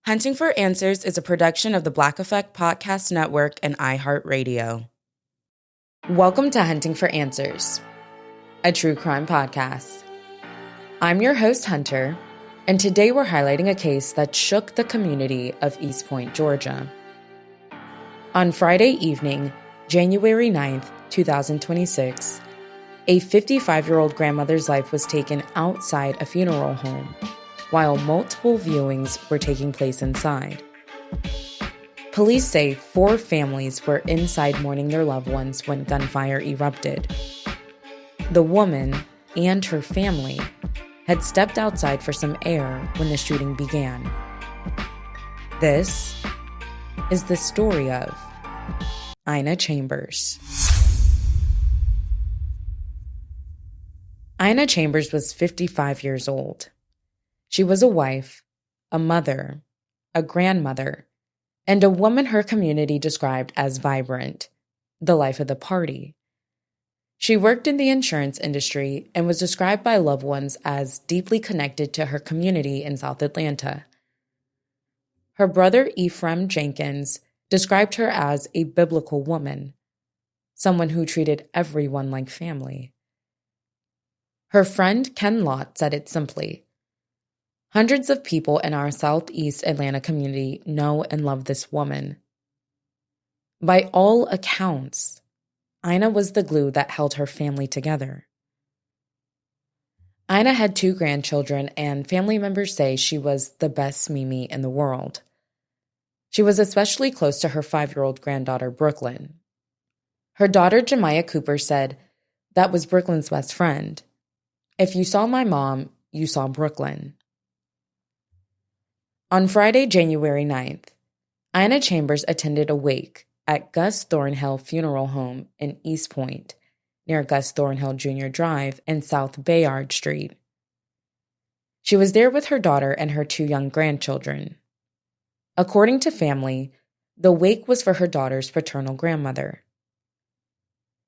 Hunting for Answers is a production of the Black Effect Podcast Network and iHeartRadio. Welcome to Hunting for Answers, a true crime podcast. I'm your host, Hunter, and today we're highlighting a case that shook the community of East Point, Georgia. On Friday evening, January 9th, 2026, a 55-year-old grandmother's life was taken outside a funeral home, while multiple viewings were taking place inside. Police say 4 families were inside mourning their loved ones when gunfire erupted. The woman and her family had stepped outside for some air when the shooting began. This is the story of Ina Chambers. Ina Chambers was 55 years old. She was a wife, a mother, a grandmother, and a woman her community described as vibrant, the life of the party. She worked in the insurance industry and was described by loved ones as deeply connected to her community in South Atlanta. Her brother Ephraim Jenkins described her as a biblical woman, someone who treated everyone like family. Her friend Ken Lott said it simply: "Hundreds of people in our Southeast Atlanta community know and love this woman. By all accounts, Ina was the glue that held her family together." Ina had 2 grandchildren, and family members say she was the best Mimi in the world. She was especially close to her 5-year-old granddaughter, Brooklyn. Her daughter, Jemiah Cooper, said, "That was Brooklyn's best friend. If you saw my mom, you saw Brooklyn." On Friday, January 9th, Ina Chambers attended a wake at Gus Thornhill Funeral Home in East Point, near Gus Thornhill Jr. Drive and South Bayard Street. She was there with her daughter and her 2 young grandchildren. According to family, the wake was for her daughter's paternal grandmother.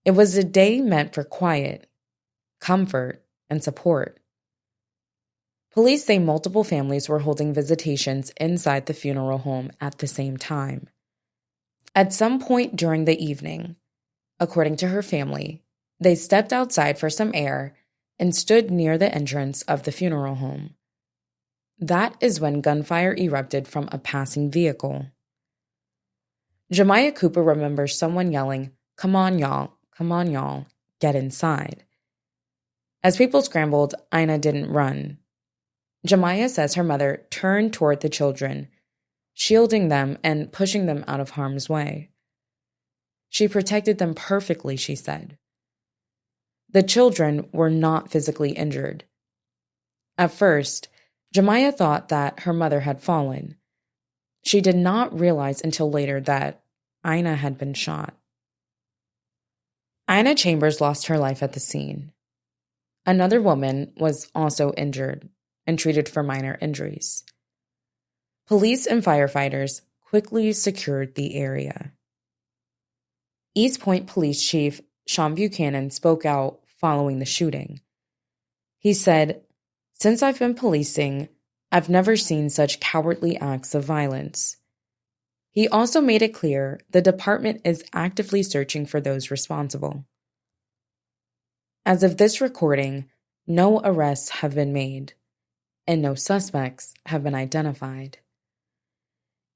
It was a day meant for quiet, comfort, and support. Police say multiple families were holding visitations inside the funeral home at the same time. At some point during the evening, according to her family, they stepped outside for some air and stood near the entrance of the funeral home. That is when gunfire erupted from a passing vehicle. Jemiah Cooper remembers someone yelling, come on y'all, get inside." As people scrambled, Ina didn't run. Jemiah says her mother turned toward the children, shielding them and pushing them out of harm's way. She protected them perfectly, she said. The children were not physically injured. At first, Jemiah thought that her mother had fallen. She did not realize until later that Ina had been shot. Ina Chambers lost her life at the scene. Another woman was also injured and treated for minor injuries. Police and firefighters quickly secured the area. East Point Police Chief Sean Buchanan spoke out following the shooting. He said, "Since I've been policing, I've never seen such cowardly acts of violence." He also made it clear the department is actively searching for those responsible. As of this recording, no arrests have been made, and no suspects have been identified.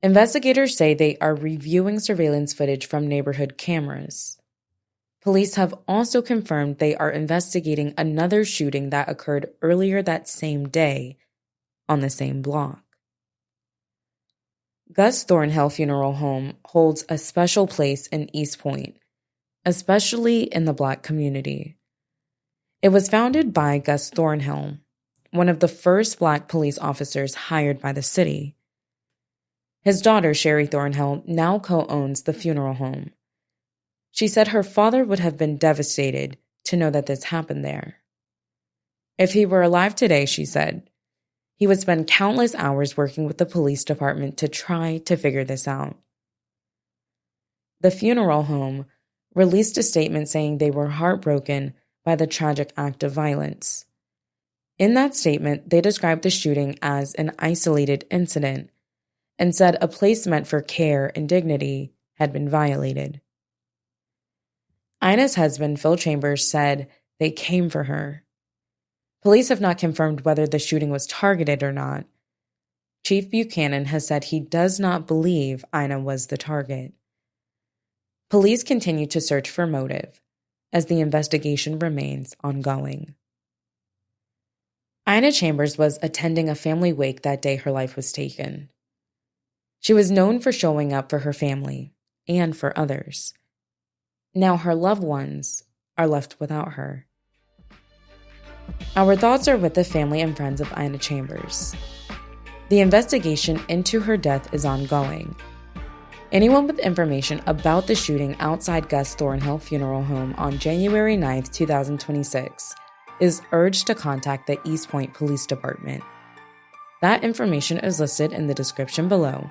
Investigators say they are reviewing surveillance footage from neighborhood cameras. Police have also confirmed they are investigating another shooting that occurred earlier that same day on the same block. Gus Thornhill Funeral Home holds a special place in East Point, especially in the Black community. It was founded by Gus Thornhill, one of the first Black police officers hired by the city. His daughter, Sherry Thornhill, now co-owns the funeral home. She said her father would have been devastated to know that this happened there. If he were alive today, she said, he would spend countless hours working with the police department to try to figure this out. The funeral home released a statement saying they were heartbroken by the tragic act of violence. In that statement, they described the shooting as an isolated incident and said a place meant for care and dignity had been violated. Ina's husband, Phil Chambers, said they came for her. Police have not confirmed whether the shooting was targeted or not. Chief Buchanan has said he does not believe Ina was the target. Police continue to search for motive as the investigation remains ongoing. Ina Chambers was attending a family wake that day her life was taken. She was known for showing up for her family and for others. Now her loved ones are left without her. Our thoughts are with the family and friends of Ina Chambers. The investigation into her death is ongoing. Anyone with information about the shooting outside Gus Thornhill Funeral Home on January 9, 2026, is urged to contact the East Point Police Department. That information is listed in the description below.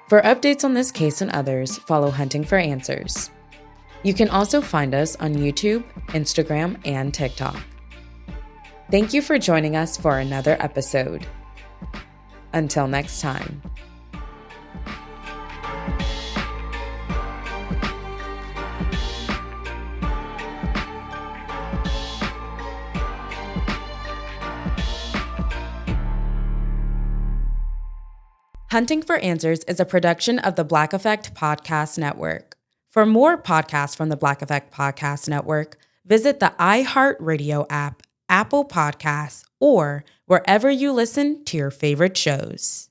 For updates on this case and others, follow Hunting for Answers. You can also find us on YouTube, Instagram, and TikTok. Thank you for joining us for another episode. Until next time. Hunting for Answers is a production of the Black Effect Podcast Network. For more podcasts from the Black Effect Podcast Network, visit the iHeartRadio app, Apple Podcasts, or wherever you listen to your favorite shows.